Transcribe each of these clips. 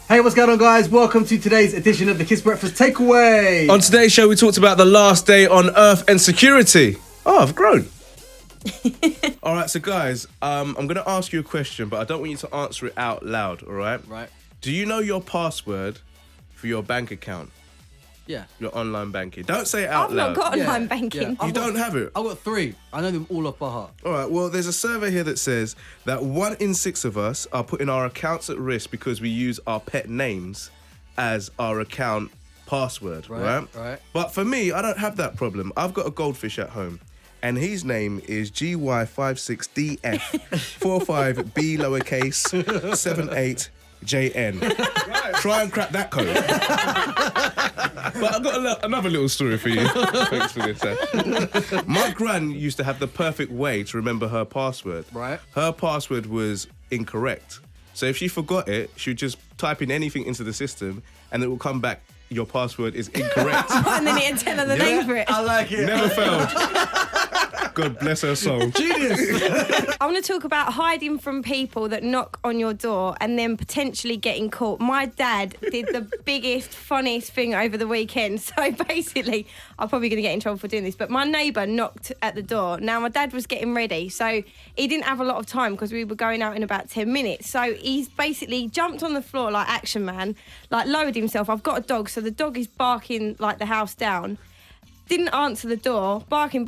Hey, what's going on, guys? Welcome to today's edition of the Kiss Breakfast Takeaway. On today's show, we talked about the last day on Earth and security. Oh, I've grown. All right, so guys, I'm going to ask you a question, but I don't want you to answer it out loud, all right? Right. Do you know your password for your bank account? Yeah. Your online banking. Don't say it out I've loud. not got online banking. You don't have it? I've got 3. I know them all off by heart. All right, well, there's a survey here that says that 1 in 6 of us are putting our accounts at risk because we use our pet names as our account password, right? Right. But for me, I don't have that problem. I've got a goldfish at home, and his name is GY56DF45B lowercase 78JN. Try and crack that code. But I've got another little story for you. Thanks for this. My gran used to have the perfect way to remember her password. Right. Her password was incorrect. So if she forgot it, she would just type in anything into the system and it will come back, your password is incorrect. And then it'd tell her the name for it. I like it. Never failed. God bless her soul. Genius. I want to talk about hiding from people that knock on your door and then potentially getting caught. My dad did the biggest, funniest thing over the weekend. So basically, I'm probably going to get in trouble for doing this, but my neighbour knocked at the door. Now, my dad was getting ready, so he didn't have a lot of time because we were going out in about 10 minutes. So he's basically jumped on the floor like Action Man, like lowered himself. I've got a dog, so the dog is barking like the house down. Didn't answer the door, barking.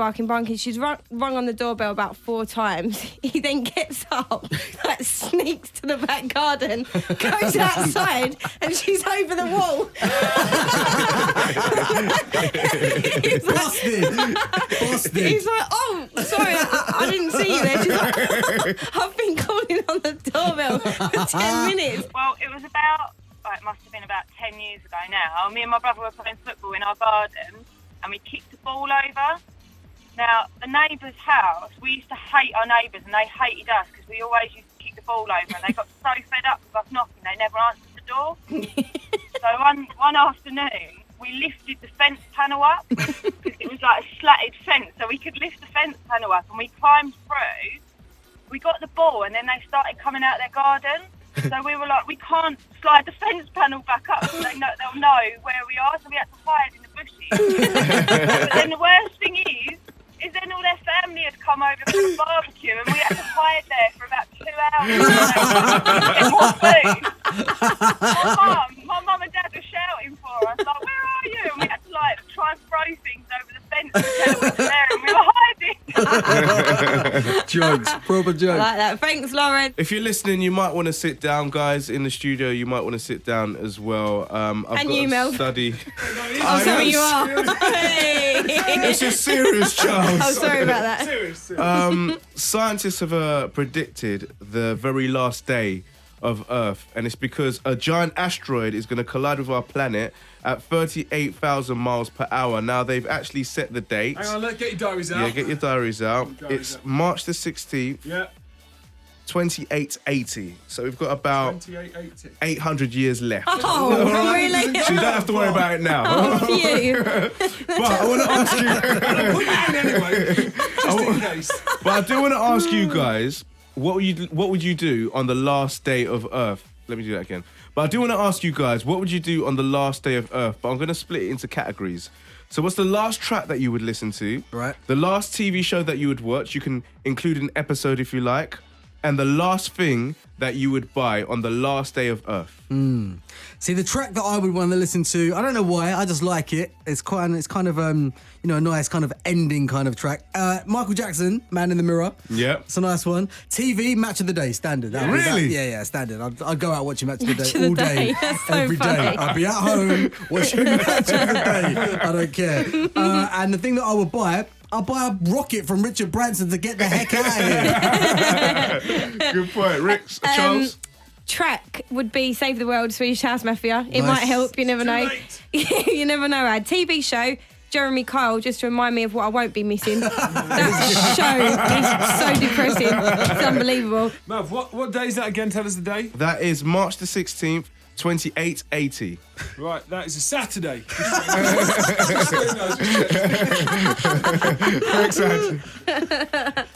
She's rung on the doorbell about 4 times. He then gets up, like sneaks to the back garden, goes outside, and she's over the wall. Busted. He's like, oh, sorry, I didn't see you there. She's like, I've been calling on the doorbell for 10 minutes. Well, it was about, it must have been about 10 years ago now. Me and my brother were playing football in our garden and we kicked the ball over. Now, the neighbour's house, we used to hate our neighbours and they hated us because we always used to kick the ball over and they got so fed up with us knocking, they never answered the door. So one afternoon, we lifted the fence panel up because it was like a slatted fence, so we could lift the fence panel up and we climbed through. We got the ball and then they started coming out their garden. So we were like, we can't slide the fence panel back up so they'll know where we are. So we had to hide in the bushes. But then the worst thing is then all their family had come over for a barbecue and we had to hide there for about 2 hours. To get more food. My mum and dad were shouting for us, like, where are you? And we had to like try and throw things over the fence and tell them we were there and we were hiding. Jokes. Proper I jokes. like that. Thanks, Lauren. If you're listening, you might want to sit down, guys. In the studio, you might want to sit down as well. I've And got you, to Mel. study. Oh, sorry, you are. Hey. This is serious, Charles. Oh, sorry about that. Scientists have predicted the very last day of Earth, and it's because a giant asteroid is going to collide with our planet at 38,000 miles per hour. Now, they've actually set the date. Hang on, let's get your diaries out. Yeah, get your diaries out. Diaries It's out. March the 16th, Yeah, 2880. So we've got about 2880. 800 years left. Oh, really? So you don't have to worry about it now. Oh, phew. But I want to ask you. Put it in anyway, just in case. But I do want to ask you guys, what would you do on the last day of Earth? Let me do that again. But I do want to ask you guys, what would you do on the last day of Earth? But I'm going to split it into categories. So what's the last track that you would listen to? Right. The last TV show that you would watch. You can include an episode if you like. And the last thing that you would buy on the last day of Earth. See, the track that I would want to listen to, I don't know why, I just like it. It's kind of a nice kind of ending kind of track. Michael Jackson, Man in the Mirror. Yeah. It's a nice one. TV, Match of the Day, standard. Really? Yeah, standard. I'd go out watching Match of the Match Day of the all day, Day. That's so every day. funny. I'd be at home watching Match of the Day. I don't care. And the thing that I would buy, I'll buy a rocket from Richard Branson to get the heck out of here. Good point. Rick, Charles? Track would be Save the World, Swedish House Mafia. It Nice. might help, you never know. late. You never know, Ad. TV show, Jeremy Kyle, just to remind me of what I won't be missing. That show is so depressing. It's unbelievable. Mav, what day is that again? Tell us the day. That is March the 16th, 2880. Right, that is a Saturday.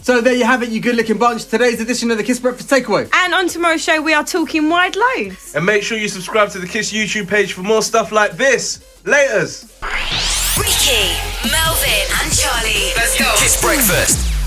So there you have it, you good-looking bunch. Today's edition of the Kiss Breakfast Takeaway. And on tomorrow's show, we are talking wide loads. And make sure you subscribe to the Kiss YouTube page for more stuff like this. Laters. Ricky, Melvin, and Charlie. Let's go. Kiss Breakfast.